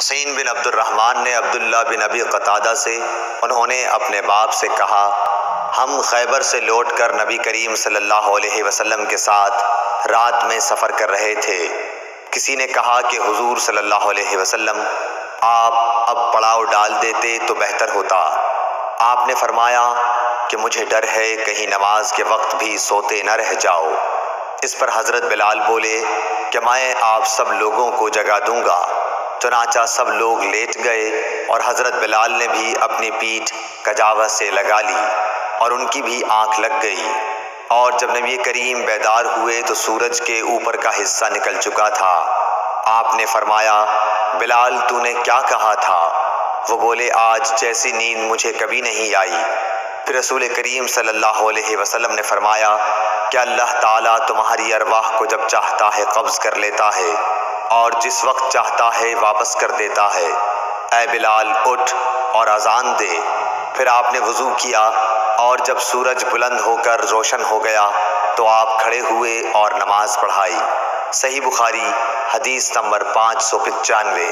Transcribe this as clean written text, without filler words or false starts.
حسین بن عبد الرحمن نے عبداللہ بن ابی قتادہ سے، انہوں نے اپنے باپ سے کہا، ہم خیبر سے لوٹ کر نبی کریم صلی اللہ علیہ وسلم کے ساتھ رات میں سفر کر رہے تھے۔ کسی نے کہا کہ حضور صلی اللہ علیہ وسلم آپ اب پڑاؤ ڈال دیتے تو بہتر ہوتا۔ آپ نے فرمایا کہ مجھے ڈر ہے کہیں نماز کے وقت بھی سوتے نہ رہ جاؤ۔ اس پر حضرت بلال بولے کہ میں آپ سب لوگوں کو جگا دوں گا۔ چنانچہ سب لوگ لیٹ گئے اور حضرت بلال نے بھی اپنی پیٹھ کجاوہ سے لگا لی اور ان کی بھی آنکھ لگ گئی، اور جب نبی کریم بیدار ہوئے تو سورج کے اوپر کا حصہ نکل چکا تھا۔ آپ نے فرمایا، بلال تو نے کیا کہا تھا؟ وہ بولے، آج جیسی نیند مجھے کبھی نہیں آئی۔ پھر رسول کریم صلی اللہ علیہ وسلم نے فرمایا کہ اللہ تعالیٰ تمہاری ارواح کو جب چاہتا ہے قبض کر لیتا ہے اور جس وقت چاہتا ہے واپس کر دیتا ہے۔ اے بلال اٹھ اور اذان دے۔ پھر آپ نے وضو کیا، اور جب سورج بلند ہو کر روشن ہو گیا تو آپ کھڑے ہوئے اور نماز پڑھائی۔ صحیح بخاری حدیث نمبر 595۔